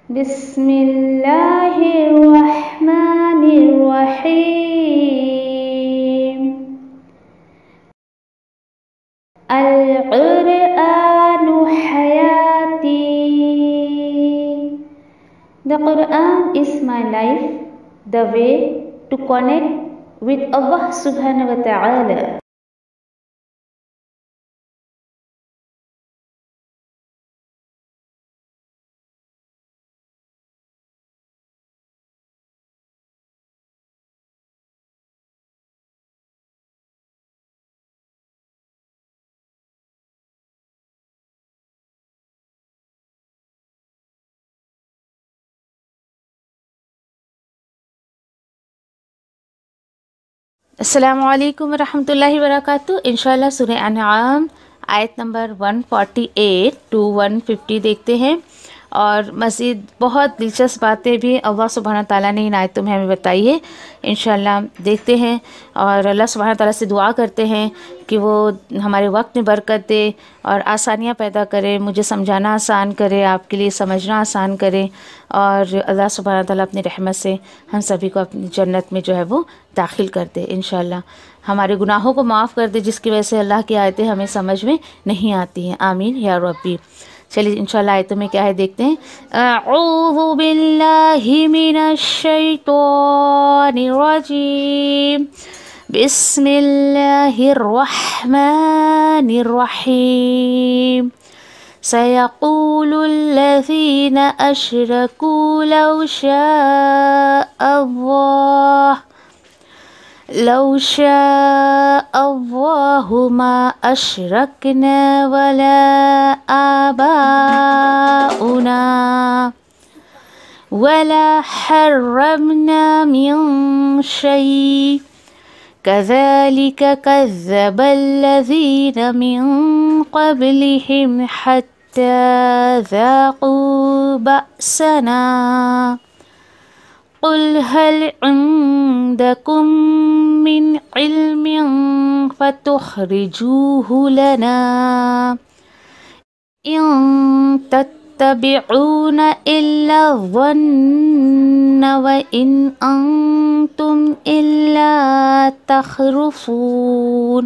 بسم اللہ الرحمن الرحیم القرآن حیاتی. The Quran is my life, the way to connect with Allah subhanahu wa ta'ala. السلام علیکم ورحمۃ اللہ وبرکاتہ. انشاءاللہ سورہ انعام آیت نمبر 148 to 150 دیکھتے ہیں، اور مزید بہت دلچسپ باتیں بھی اللہ سبحانہ تعالیٰ نے ان آیتوں میں ہمیں بتائی ہے. انشاءاللہ دیکھتے ہیں اور اللہ سبحانہ تعالیٰ سے دعا کرتے ہیں کہ وہ ہمارے وقت میں برکت دے اور آسانیاں پیدا کرے، مجھے سمجھانا آسان کرے، آپ کے لیے سمجھنا آسان کرے، اور اللہ سبحانہ تعالیٰ اپنی رحمت سے ہم سبھی کو اپنی جنت میں جو ہے وہ داخل کر دے. انشاءاللہ ہمارے گناہوں کو معاف کر دے جس کی وجہ سے اللہ کی آیتیں ہمیں سمجھ میں نہیں آتی ہیں. آمین یا ربی. چلیے انشاءاللہ آیتوں میں کیا ہے دیکھتے ہیں. اعوذ باللہ من الشیطان الرجیم. بسم اللہ الرحمن الرحیم. سيقول الذين أشركوا لو شاء الله ما أشركنا ولا آباؤنا ولا حرمنا من شيء كذلك كذب الذين من قبلهم حتى ذاقوا بأسنا قل هل عندكم من علم فتخرجوه لنا إن تتبعون إلا الظن وإن أنتم إلا تخرصون.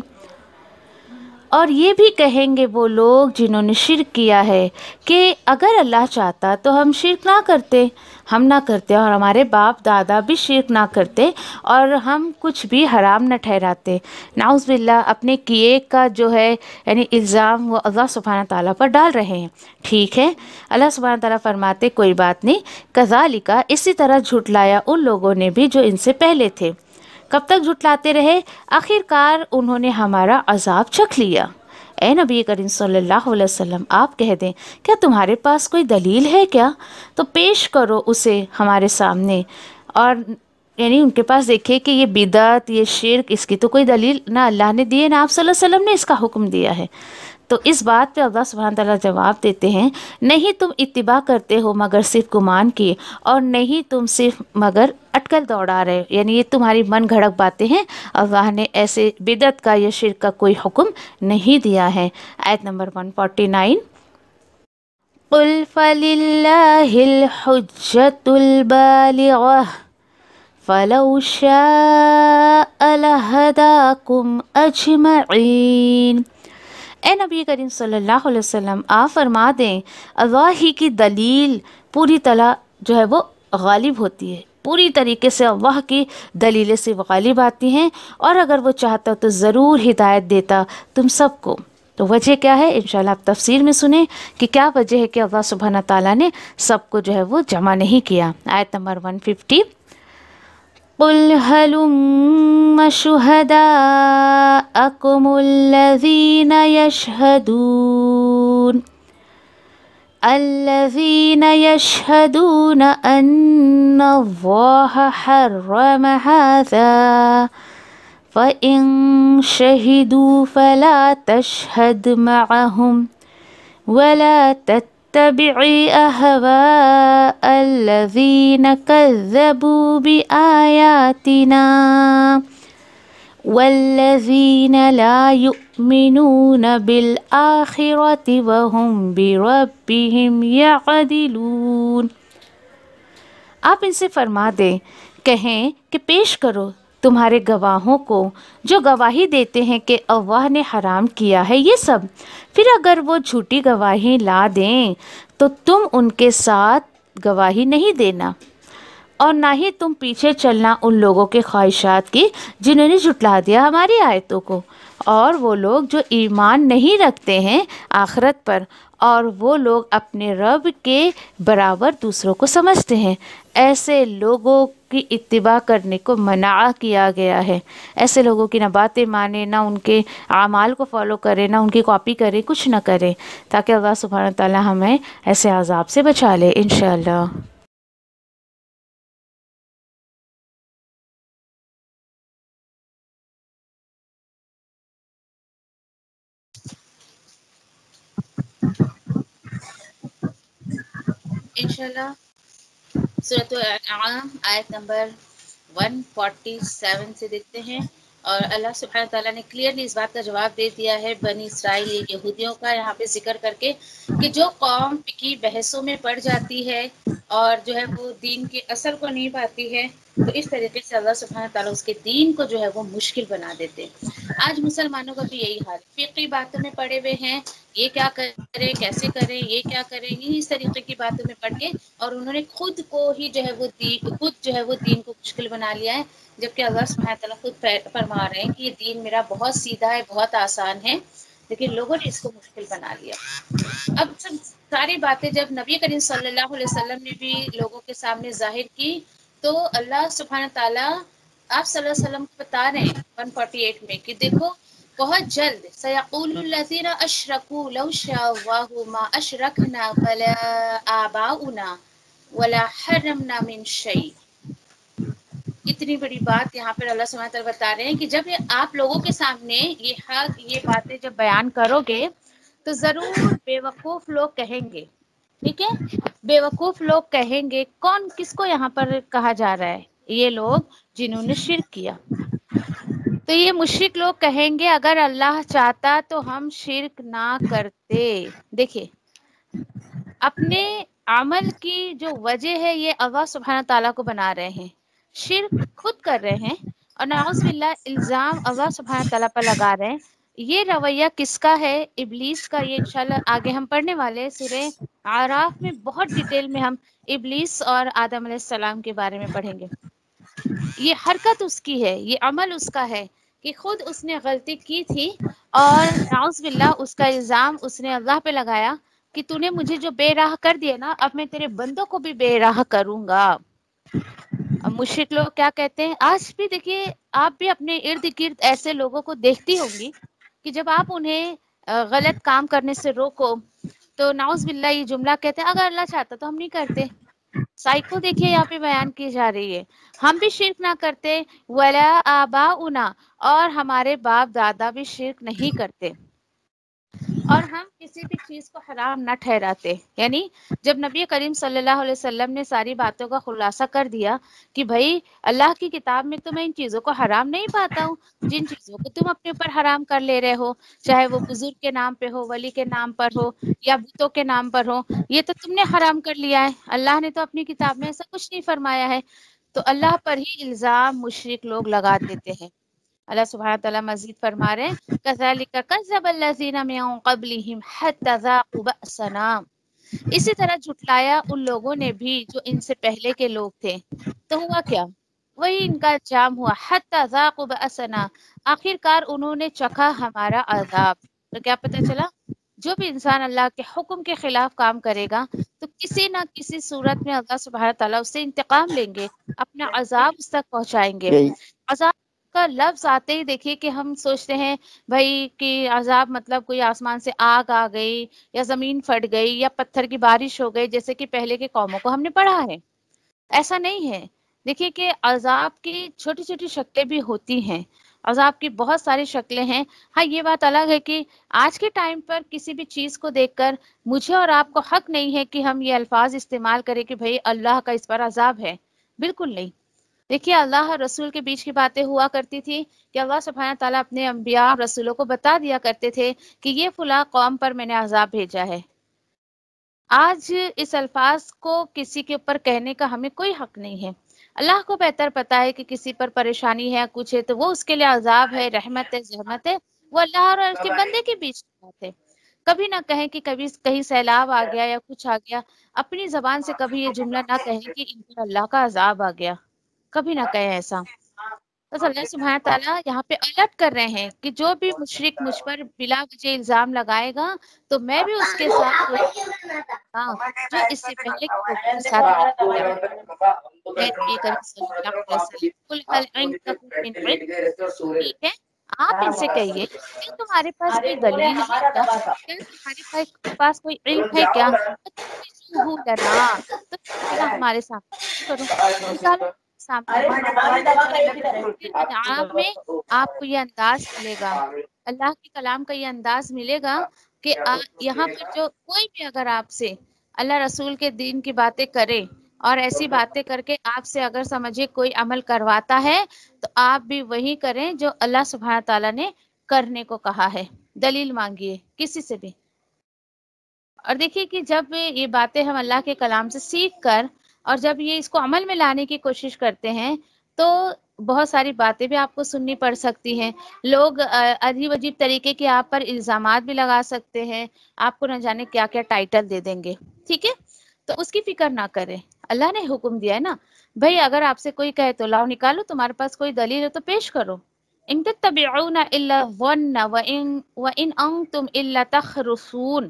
اور یہ بھی کہیں گے وہ لوگ جنہوں نے شرک کیا ہے کہ اگر اللہ چاہتا تو ہم شرک نہ کرتے، ہم نہ کرتے، اور ہمارے باپ دادا بھی شرک نہ کرتے، اور ہم کچھ بھی حرام نہ ٹھہراتے. نعوذ باللہ اپنے کیے کا جو ہے یعنی الزام وہ اللہ سبحانہ تعالیٰ پر ڈال رہے ہیں. ٹھیک ہے، اللہ سبحانہ تعالیٰ فرماتے کوئی بات نہیں، کذالک اسی طرح جھٹلایا ان لوگوں نے بھی جو ان سے پہلے تھے. کب تک جھٹلاتے رہے؟ آخر کار انہوں نے ہمارا عذاب چکھ لیا. اے نبی کریم صلی اللہ علیہ وسلم آپ کہہ دیں کیا تمہارے پاس کوئی دلیل ہے کیا؟ تو پیش کرو اسے ہمارے سامنے. اور یعنی ان کے پاس دیکھے کہ یہ بدعت، یہ شرک، اس کی تو کوئی دلیل نہ اللہ نے دی ہے نہ آپ صلی اللہ علیہ وسلم نے اس کا حکم دیا ہے. تو اس بات پہ اللہ سبحانہ تعالیٰ جواب دیتے ہیں نہیں تم اتباع کرتے ہو مگر صرف گمان کی، اور نہیں تم صرف مگر اٹکل دوڑا رہے، یعنی یہ تمہاری من گھڑک باتیں ہیں. اللہ نے ایسے بدعت کا یا شرک کا کوئی حکم نہیں دیا ہے. آیت نمبر 149. قل فللہ الحجۃ البالغۃ فلو شاء لہداکم اجمعین. اے نبی کریم صلی اللہ علیہ وسلم آپ فرما دیں اللہ ہی کی دلیل پوری طرح جو ہے وہ غالب ہوتی ہے، پوری طریقے سے اللہ کی دلیلیں سے غالب آتی ہیں، اور اگر وہ چاہتا تو ضرور ہدایت دیتا تم سب کو. تو وجہ کیا ہے انشاءاللہ آپ تفسیر میں سنیں کہ کیا وجہ ہے کہ اللہ سبحانہ تعالیٰ نے سب کو جو ہے وہ جمع نہیں کیا. آیت نمبر 150. قل هلم شهداءكم الذين يشهدون أن الله حرم هذا فإن شهدوا فلا تشهد معهم ولا تتبع أهواء الذين كذبوا بآياتنا والذين لا يؤمنون بالآخرة وهم بربهم يعدلون. آپ ان سے فرما دیں، کہیں کہ پیش کرو تمہارے گواہوں کو جو گواہی دیتے ہیں کہ اللہ نے حرام کیا ہے یہ سب، پھر اگر وہ جھوٹی گواہی لا دیں تو تم ان کے ساتھ گواہی نہیں دینا، اور نہ ہی تم پیچھے چلنا ان لوگوں کے خواہشات کی جنہوں نے جھٹلا دیا ہماری آیتوں کو، اور وہ لوگ جو ایمان نہیں رکھتے ہیں آخرت پر، اور وہ لوگ اپنے رب کے برابر دوسروں کو سمجھتے ہیں، ایسے لوگوں کی اتباع کرنے کو منع کیا گیا ہے۔ ایسے لوگوں کی نہ باتیں مانے، نہ ان کے اعمال کو فالو کرے، نہ ان کی کاپی کرے، کچھ نہ کرے، تاکہ اللہ سبحانہ تعالی ہمیں ایسے عذاب سے بچا لے انشاءاللہ۔ انشاءاللہ سورۃ الانعام آیت نمبر 147 سے دیکھتے ہیں، اور اللہ سبحانہ تعالیٰ نے کلیئرلی اس بات کا جواب دے دیا ہے بنی اسرائیل یہودیوں کا، یہاں پہ ذکر کر کے کہ جو قوم کی بحثوں میں پڑ جاتی ہے اور جو ہے وہ دین کے اثر کو نہیں پاتی ہے، تو اس طریقے سے اللہ سبحانہ تعالیٰ اس کے دین کو جو ہے وہ مشکل بنا دیتے ہیں۔ آج مسلمانوں کا بھی یہی حال، فقہی باتوں میں پڑے ہوئے ہیں، یہ کیا کریں، کیسے کریں، یہ کیا کریں، اس طریقے کی باتوں میں پڑھ کے، اور انہوں نے خود کو ہی جو ہے وہ خود جو ہے وہ دین کو مشکل بنا لیا ہے، جبکہ اللہ سبحانہ تعالیٰ خود فرما رہے ہیں کہ یہ دین میرا بہت سیدھا ہے، بہت آسان ہے، لیکن لوگوں نے اس کو مشکل بنا لیا۔ اب سب ساری باتیں جب نبی کریم صلی اللہ علیہ وسلم نے بھی لوگوں کے سامنے ظاہر کی، تو اللہ سبحانہ تعالیٰ آپ صلی اللہ علیہ وسلم کو بتا رہے ہیں 148 میں کہ دیکھو بہت جلد سیقول الذین اشرکوا لو شاء اللہ ما اشرکنا ولا آباؤنا ولا حرمنا من شیء۔ اتنی بڑی بات یہاں پر اللہ سبحانہ تعالیٰ بتا رہے ہیں کہ جب آپ لوگوں کے سامنے یہ حق، یہ باتیں جب بیان کرو گے تو ضرور بے وقوف لوگ کہیں گے، ٹھیک ہے، بے وقوف لوگ کہیں گے، کون کس کو یہاں پر کہا جا رہا ہے؟ یہ لوگ جنہوں نے شرک کیا۔ تو یہ مشرک لوگ کہیں گے اگر اللہ چاہتا تو ہم شرک نہ کرتے۔ دیکھیں اپنے عمل کی جو وجہ ہے یہ اللہ سبحانہ تعالیٰ کو بنا رہے ہیں، شرک خود کر رہے ہیں، اور نعوذ باللہ الزام اللہ سبحانہ تعالیٰ پر لگا رہے ہیں۔ یہ رویہ کس کا ہے؟ ابلیس کا۔ یہ انشاءاللہ آگے ہم پڑھنے والے سورہ اعراف میں بہت ڈیٹیل میں ہم ابلیس اور آدم علیہ السلام کے بارے میں پڑھیں گے۔ یہ حرکت اس کی ہے، یہ عمل اس کا ہے کہ خود اس نے غلطی کی تھی، اور نعوذ باللہ اس کا الزام اس نے اللہ پہ لگایا کہ تو نے مجھے جو بے راہ کر دیا نا، اب میں تیرے بندوں کو بھی بے راہ کروں گا۔ اب مشرک لوگ کیا کہتے ہیں؟ آج بھی دیکھیے آپ بھی اپنے ارد گرد ایسے لوگوں کو دیکھتی ہوں گی کہ جب آپ انہیں غلط کام کرنے سے روکو تو نعوذ باللہ یہ جملہ کہتے ہیں اگر اللہ چاہتا تو ہم نہیں کرتے۔ سائیکو دیکھیے یہاں پہ بیان کی جا رہی ہے، ہم بھی شرک نہ کرتے، ولا آباؤنا، اور ہمارے باپ دادا بھی شرک نہیں کرتے، اور ہم کسی بھی چیز کو حرام نہ ٹھہراتے۔ یعنی جب نبی کریم صلی اللہ علیہ وسلم نے ساری باتوں کا خلاصہ کر دیا کہ بھائی اللہ کی کتاب میں تو میں ان چیزوں کو حرام نہیں پاتا ہوں، جن چیزوں کو تم اپنے اوپر حرام کر لے رہے ہو، چاہے وہ بزرگ کے نام پہ ہو، ولی کے نام پر ہو، یا بتوں کے نام پر ہو، یہ تو تم نے حرام کر لیا ہے، اللہ نے تو اپنی کتاب میں ایسا کچھ نہیں فرمایا ہے۔ تو اللہ پر ہی الزام مشرک لوگ لگا دیتے ہیں۔ اللہ سبحانہ تعالیٰ مزید فرما رہے ہیں کذالک کذب الذین من قبلہم حتی ذاقوا بأسنا، اسی طرح جھٹلایا ان لوگوں نے بھی جو ان سے پہلے کے لوگ تھے، تو ہوا کیا؟ وہی ان کا انجام ہوا، حتی ذاقوا بأسنا، آخر کار انہوں نے چکھا ہمارا عذاب۔ تو کیا پتہ چلا؟ جو بھی انسان اللہ کے حکم کے خلاف کام کرے گا تو کسی نہ کسی صورت میں اللہ سبحانہ تعالیٰ اس سے انتقام لیں گے، اپنا عذاب اس تک پہنچائیں گے۔ عذاب کا لفظ آتے ہی دیکھیے کہ ہم سوچتے ہیں بھائی کہ عذاب مطلب کوئی آسمان سے آگ آ گئی، یا زمین پھٹ گئی، یا پتھر کی بارش ہو گئی، جیسے کہ پہلے کے قوموں کو ہم نے پڑھا ہے۔ ایسا نہیں ہے۔ دیکھیے کہ عذاب کی چھوٹی چھوٹی شکلیں بھی ہوتی ہیں، عذاب کی بہت ساری شکلیں ہیں۔ ہاں یہ بات الگ ہے کہ آج کے ٹائم پر کسی بھی چیز کو دیکھ کر مجھے اور آپ کو حق نہیں ہے کہ ہم یہ الفاظ استعمال کریں کہ بھئی اللہ کا اس پر عذاب ہے، بالکل نہیں۔ دیکھیے اللہ اور رسول کے بیچ کی باتیں ہوا کرتی تھی کہ اللہ سبحانہ تعالیٰ اپنے انبیاء اور رسولوں کو بتا دیا کرتے تھے کہ یہ فلاں قوم پر میں نے عذاب بھیجا ہے، آج اس الفاظ کو کسی کے اوپر کہنے کا ہمیں کوئی حق نہیں ہے. اللہ کو بہتر پتا ہے کہ کسی پر پریشانی ہے، کچھ ہے، تو وہ اس کے لیے عذاب ہے، رحمت ہے، زحمت ہے، وہ اللہ اور اس کے بندے کے بیچ کی بات ہے. کبھی نہ کہیں کہ کبھی کہیں سیلاب آ گیا یا کچھ آ گیا. اپنی زبان سے کبھی یہ جملہ نہ کہیں کہ ان پر اللہ کا عذاب آ گیا. کبھی نہ کہیں ایسا. بس اللہ سبحانہ تعالیٰ یہاں پہ الرٹ کر رہے ہیں کہ جو بھی مشرک مجھ پر بلا وجہ الزام لگائے گا تو میں بھی اس کے ساتھ ہاں جو اس سے پہلے کے لوگوں کے ساتھ کیا. ہے نبی کریم صلی اللہ علیہ وسلم قل هل عندکم من علم. ٹھیک ہے، آپ ان سے کہیے کہ تمہارے پاس کوئی دلیل ہے کیا؟ کیا تمہارے پاس کوئی علم ہے کیا؟ لنا تو نکالو ہمارے سامنے کرو، نکالو سامنے. انعام میں آپ کو یہ انداز ملے گا، اللہ کے کلام کا یہ انداز ملے گا کہ یہاں پر جو کوئی بھی اگر آپ سے اللہ رسول کے دین کی باتیں کرے اور ایسی باتیں کر کے آپ سے اگر سمجھے کوئی عمل کرواتا ہے تو آپ بھی وہی کریں جو اللہ سبحانہ تعالیٰ نے کرنے کو کہا ہے. دلیل مانگیے کسی سے بھی. اور دیکھیے کہ جب یہ باتیں ہم اللہ کے کلام سے سیکھ کر اور جب یہ اس کو عمل میں لانے کی کوشش کرتے ہیں تو بہت ساری باتیں بھی آپ کو سننی پڑ سکتی ہیں. لوگ عجیب عجیب طریقے کے آپ پر الزامات بھی لگا سکتے ہیں، آپ کو نہ جانے کیا کیا ٹائٹل دے دیں گے. ٹھیک ہے، تو اس کی فکر نہ کریں. اللہ نے حکم دیا ہے نا بھائی، اگر آپ سے کوئی کہے تو لاؤ نکالو، تمہارے پاس کوئی دلیل ہے تو پیش کرو. ان تتبعون الا الظن وان انتم الا تخرصون.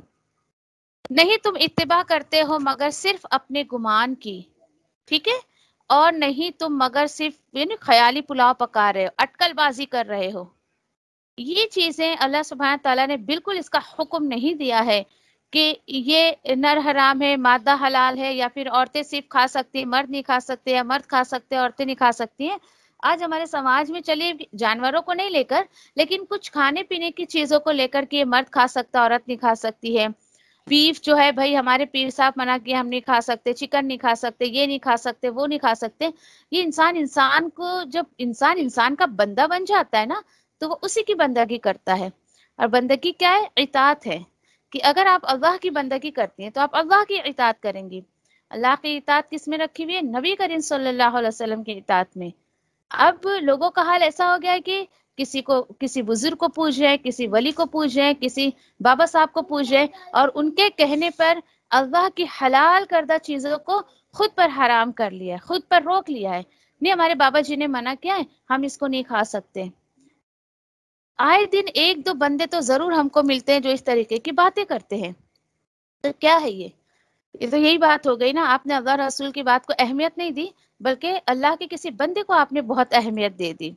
نہیں تم اتباع کرتے ہو مگر صرف اپنے گمان کی. ٹھیک ہے، اور نہیں تم مگر صرف یعنی خیالی پلاؤ پکا رہے ہو، اٹکل بازی کر رہے ہو. یہ چیزیں اللہ سبحانہ تعالیٰ نے بالکل اس کا حکم نہیں دیا ہے کہ یہ نر حرام ہے، مادہ حلال ہے، یا پھر عورتیں صرف کھا سکتی ہیں، مرد نہیں کھا سکتے، یا مرد کھا سکتے ہیں عورتیں نہیں کھا سکتی ہیں. آج ہمارے سماج میں چلیے جانوروں کو نہیں لے کر لیکن کچھ کھانے پینے کی چیزوں کو لے کر کہ یہ مرد کھا سکتا عورت نہیں کھا سکتی ہے. بیف جو ہے بھائی ہمارے پیر صاحب منع کیا، ہم نہیں کھا سکتے. چکن نہیں کھا سکتے، یہ نہیں کھا سکتے، وہ نہیں کھا سکتے. یہ انسان کو جب انسان کا بندہ بن جاتا ہے نا تو وہ اسی کی بندگی کرتا ہے. اور بندگی کیا ہے؟ اطاعت ہے. کہ اگر آپ اللہ کی بندگی کرتی ہیں تو آپ اللہ کی اطاعت کریں گی. اللہ کی اطاعت کس میں رکھی ہوئی ہے؟ نبی کریم صلی اللہ علیہ وسلم کی اطاعت میں. اب لوگوں کا حال ایسا ہو گیا ہے کہ کسی بزرگ کو پوچھ رہے ہیں، کسی ولی کو پوچھ رہے ہیں، کسی بابا صاحب کو پوچھ رہے ہیں، اور ان کے کہنے پر اللہ کی حلال کردہ چیزوں کو خود پر حرام کر لیا ہے، خود پر روک لیا ہے. نہیں ہمارے بابا جی نے منع کیا ہے، ہم اس کو نہیں کھا سکتے. آئے دن ایک دو بندے تو ضرور ہم کو ملتے ہیں جو اس طریقے کی باتیں کرتے ہیں. تو کیا ہے یہ تو یہی بات ہو گئی نا، آپ نے اللہ رسول کی بات کو اہمیت نہیں دی بلکہ اللہ کے کسی بندے کو آپ نے بہت اہمیت دے دی.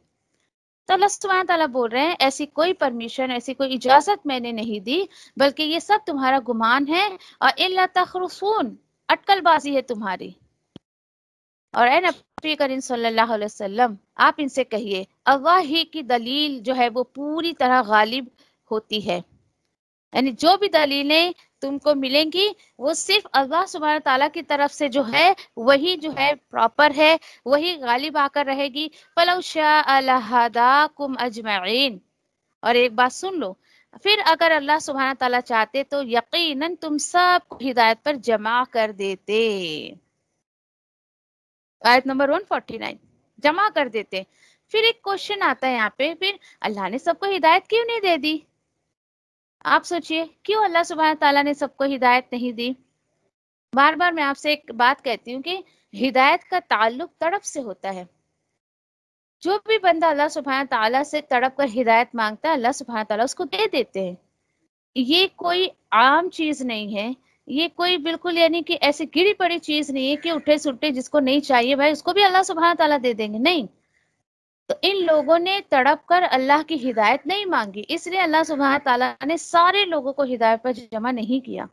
تو اللہ سبحانہ تعالیٰ بول رہے ہیں ایسی کوئی پرمیشن، ایسی کوئی اجازت میں نے نہیں دی، بلکہ یہ سب تمہارا گمان ہے. اور الا تخرصون، اٹکل بازی ہے تمہاری. اور اے نبی کریم صلی اللہ علیہ وسلم آپ ان سے کہیے اللہ ہی کی دلیل جو ہے وہ پوری طرح غالب ہوتی ہے. یعنی جو بھی دلیلیں تم کو ملیں گی وہ صرف اللہ سبحانہ تعالیٰ کی طرف سے جو ہے وہی جو ہے پراپر ہے، وہی غالب آ کر رہے گی. فَلَوْ شَاءَ لَهَدَاكُمْ أَجْمَعِينَ. اور ایک بات سن لو، پھر اگر اللہ سبحانہ تعالیٰ چاہتے تو یقیناً تم سب کو ہدایت پر جمع کر دیتے. آیت نمبر 149 جمع کر دیتے. پھر ایک کوشچن آتا ہے یہاں پہ، پھر اللہ نے سب کو ہدایت کیوں نہیں دے دی؟ آپ سوچئے کیوں اللہ سبحانہ تعالیٰ نے سب کو ہدایت نہیں دی؟ بار بار میں آپ سے ایک بات کہتی ہوں کہ ہدایت کا تعلق تڑپ سے ہوتا ہے. جو بھی بندہ اللہ سبحانہ تعالیٰ سے تڑپ کر ہدایت مانگتا ہے اللہ سبحانہ تعالیٰ اس کو دے دیتے ہیں. یہ کوئی عام چیز نہیں ہے، یہ کوئی بالکل یعنی کہ ایسی گری پڑی چیز نہیں ہے کہ اٹھے سٹے جس کو نہیں چاہیے بھائی اس کو بھی اللہ سبحانہ تعالیٰ دے دیں گے. نہیں، تو ان لوگوں نے تڑپ کر اللہ کی ہدایت نہیں مانگی، اس لیے اللہ سبحانہ تعالیٰ نے سارے لوگوں کو ہدایت پر جمع نہیں کیا.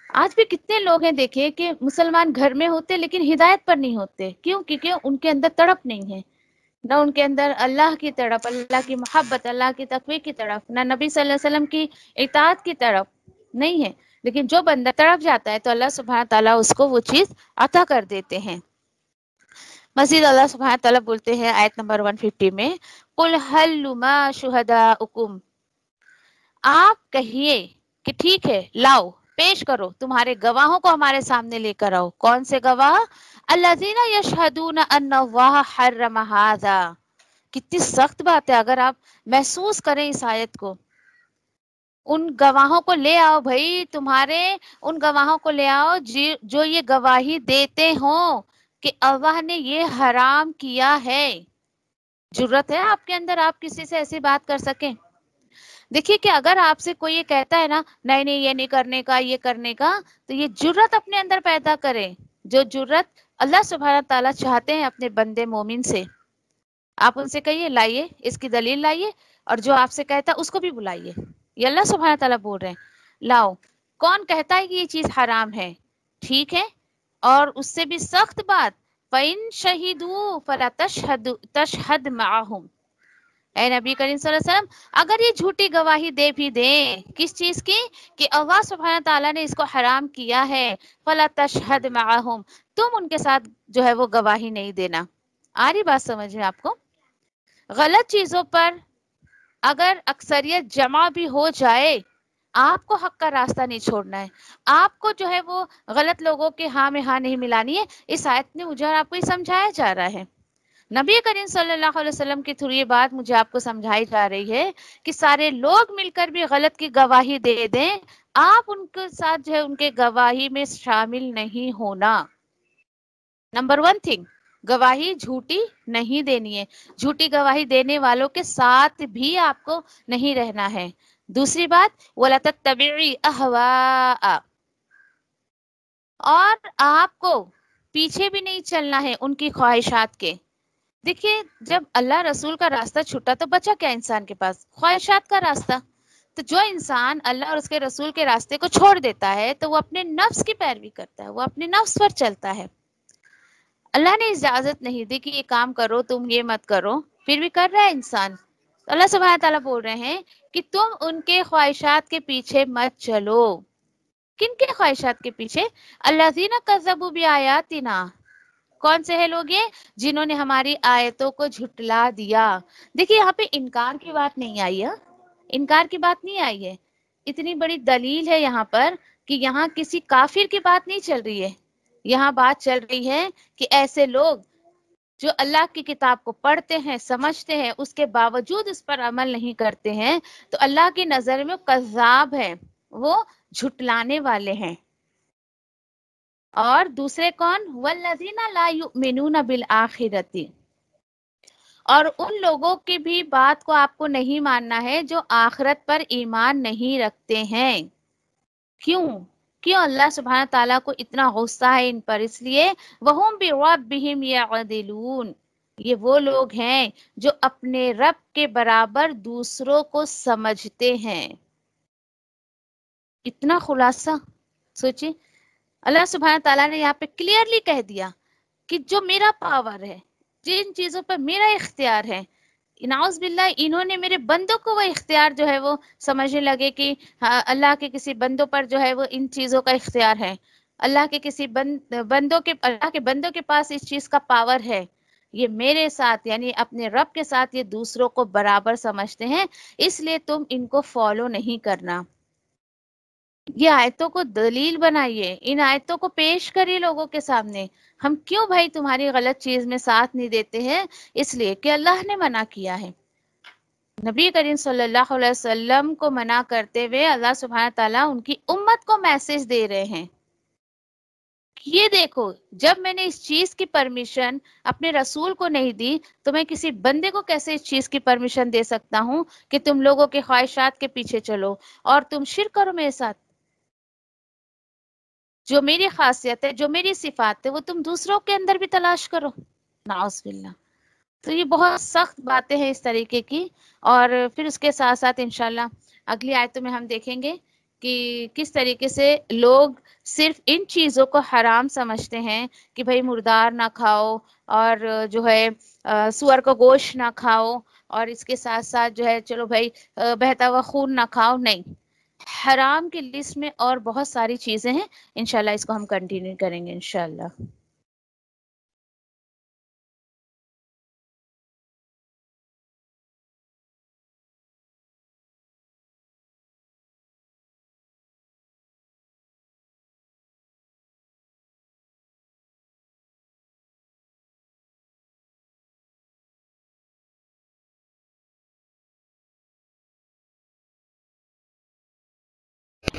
آج بھی کتنے لوگ ہیں دیکھیں کہ مسلمان گھر میں ہوتے لیکن ہدایت پر نہیں ہوتے. کیوں؟ کیونکہ ان کے اندر تڑپ نہیں ہے، نہ ان کے اندر اللہ کی طرف، اللہ کی محبت، اللہ کی تقوی کی طرف، نہ نبی صلی اللہ علیہ وسلم کی اطاعت کی طرف نہیں ہے. لیکن جو بندہ تڑپ جاتا ہے تو اللہ سبحانہ تعالیٰ اس کو وہ چیز عطا کر دیتے ہیں. مزید اللہ سبحانہ تعالیٰ بولتے ہیں آیت نمبر 150 میں قُلْ هَلُّمَا شُهَدَاؤُكُمْ. آپ کہیے کہ ٹھیک ہے لاؤ پیش کرو، تمہارے گواہوں کو ہمارے سامنے لے کر آؤ. کون سے گواہ؟ الذین یشہدون ان اللہ حرم ھذا. کتنی سخت بات ہے. اگر آپ محسوس کریں اس آیت کو، ان گواہوں کو لے آؤ بھائی، تمہارے ان گواہوں کو لے آؤ جو یہ گواہی دیتے ہوں کہ اللہ نے یہ حرام کیا ہے. جرت ہے آپ کے اندر، آپ کسی سے ایسی بات کر سکیں؟ دیکھیے کہ اگر آپ سے کوئی یہ کہتا ہے نا نہیں نہیں یہ نہیں کرنے کا، یہ کرنے کا، تو یہ جرت اپنے اندر پیدا کرے، جو جرت اللہ سبحانہ تعالیٰ چاہتے ہیں اپنے بندے مومن سے. آپ ان سے کہیے لائیے اس کی دلیل لائیے، اور جو آپ سے کہتا ہے اس کو بھی بلائیے. یہ اللہ سبحانہ تعالیٰ بول رہے ہیں لاؤ. کون کہتا ہے کہ یہ چیز حرام ہے؟ ٹھیک ہے. اور اس سے بھی سخت بات، فَإِن شَهِدُوا فَلَا تَشْهَدْ مَعَهُمْ. اے نبی کریم صلی اللہ علیہ وسلم، اگر یہ جھوٹی گواہی دے بھی دیں کس چیز کی؟ کہ اللہ سبحانہ تعالیٰ نے اس کو حرام کیا ہے، فَلَا تَشْهَدْ مَعَهُمْ، تم ان کے ساتھ جو ہے وہ گواہی نہیں دینا. آ رہی بات سمجھ میں آپ کو؟ غلط چیزوں پر اگر اکثریت جمع بھی ہو جائے، آپ کو حق کا راستہ نہیں چھوڑنا ہے. آپ کو جو ہے وہ غلط لوگوں کے ہاں میں ہاں نہیں ملانی ہے. اس آیت میں مجھے اور آپ کو یہ سمجھایا جا رہا ہے. نبی کریم صلی اللہ علیہ وسلم کے تھرو یہ بات مجھے آپ کو سمجھائی جا رہی ہے کہ سارے لوگ مل کر بھی غلط کی گواہی دے دیں، آپ ان کے ساتھ جو ہے ان کے گواہی میں شامل نہیں ہونا. نمبر 1 تھنگ، گواہی جھوٹی نہیں دینی ہے. جھوٹی گواہی دینے والوں کے ساتھ بھی آپ کو نہیں رہنا ہے. دوسری بات، وَلَا تَتَّبِعِي أَهْوَاءَ، اور آپ کو پیچھے بھی نہیں چلنا ہے ان کی خواہشات کے. دیکھیے جب اللہ رسول کا راستہ چھوٹا تو بچا کیا انسان کے پاس؟ خواہشات کا راستہ. تو جو انسان اللہ اور اس کے رسول کے راستے کو چھوڑ دیتا ہے تو وہ اپنے نفس کی پیروی کرتا ہے، وہ اپنے نفس پر چلتا ہے. اللہ نے اجازت نہیں دی کہ یہ کام کرو، تم یہ مت کرو، پھر بھی کر رہا ہے انسان. تو اللہ سبحانہ تعالیٰ بول رہے ہیں کہ تم ان کے خواہشات کے پیچھے مت چلو. کن کے خواہشات کے پیچھے؟ الذین کذبوا بآیاتنا. کون سے ہیں لوگ یہ؟ جنہوں نے ہماری آیتوں کو جھٹلا دیا. دیکھیے یہاں پہ انکار کی بات نہیں آئی ہے، انکار کی بات نہیں آئی ہے. اتنی بڑی دلیل ہے یہاں پر کہ یہاں کسی کافر کی بات نہیں چل رہی ہے. یہاں بات چل رہی ہے کہ ایسے لوگ جو اللہ کی کتاب کو پڑھتے ہیں، سمجھتے ہیں، اس کے باوجود اس پر عمل نہیں کرتے ہیں، تو اللہ کی نظر میں کذاب ہیں، وہ جھٹلانے والے ہیں. اور دوسرے کون؟ والذین لا یؤمنون بالآخرۃ. اور ان لوگوں کی بھی بات کو آپ کو نہیں ماننا ہے جو آخرت پر ایمان نہیں رکھتے ہیں. کیوں اللہ سبحانہ تعالیٰ کو اتنا غصہ ہے ان پر؟ اس لیے وَهُمْ بِرَبِّهِمْ يَعْدِلُونَ. یہ وہ لوگ ہیں جو اپنے رب کے برابر دوسروں کو سمجھتے ہیں. اتنا خلاصہ سوچیں. اللہ سبحانہ تعالیٰ نے یہاں پہ کلیئرلی کہہ دیا کہ جو میرا پاور ہے، جن چیزوں پر میرا اختیار ہے، نعوذ باللہ انہوں نے میرے بندوں کو وہ اختیار جو ہے وہ سمجھنے لگے کہ اللہ کے کسی بندوں پر جو ہے وہ ان چیزوں کا اختیار ہے. اللہ کے کسی اللہ کے بندوں کے پاس اس چیز کا پاور ہے. یہ میرے ساتھ یعنی اپنے رب کے ساتھ یہ دوسروں کو برابر سمجھتے ہیں، اس لیے تم ان کو فالو نہیں کرنا. یہ آیتوں کو دلیل بنائیے، ان آیتوں کو پیش کریے لوگوں کے سامنے. ہم کیوں بھائی تمہاری غلط چیز میں ساتھ نہیں دیتے ہیں؟ اس لیے کہ اللہ نے منع کیا ہے. نبی کریم صلی اللہ علیہ وسلم کو منع کرتے ہوئے اللہ سبحانہ تعالیٰ ان کی امت کو میسج دے رہے ہیں. یہ دیکھو، جب میں نے اس چیز کی پرمیشن اپنے رسول کو نہیں دی تو میں کسی بندے کو کیسے اس چیز کی پرمیشن دے سکتا ہوں کہ تم لوگوں کے خواہشات کے پیچھے چلو اور تم شرک کرو میرے ساتھ. جو میری خاصیت ہے، جو میری صفات ہے، وہ تم دوسروں کے اندر بھی تلاش کرو. نعوذ باللہ. تو یہ بہت سخت باتیں ہیں اس طریقے کی. اور پھر اس کے ساتھ ساتھ انشاءاللہ اگلی آیتوں میں ہم دیکھیں گے کہ کس طریقے سے لوگ صرف ان چیزوں کو حرام سمجھتے ہیں کہ بھئی مردار نہ کھاؤ، اور جو ہے سور کا گوشت نہ کھاؤ، اور اس کے ساتھ ساتھ جو ہے چلو بھائی بہتا ہوا خون نہ کھاؤ. نہیں، حرام کی لسٹ میں اور بہت ساری چیزیں ہیں. انشاءاللہ اس کو ہم کنٹینیو کریں گے انشاءاللہ.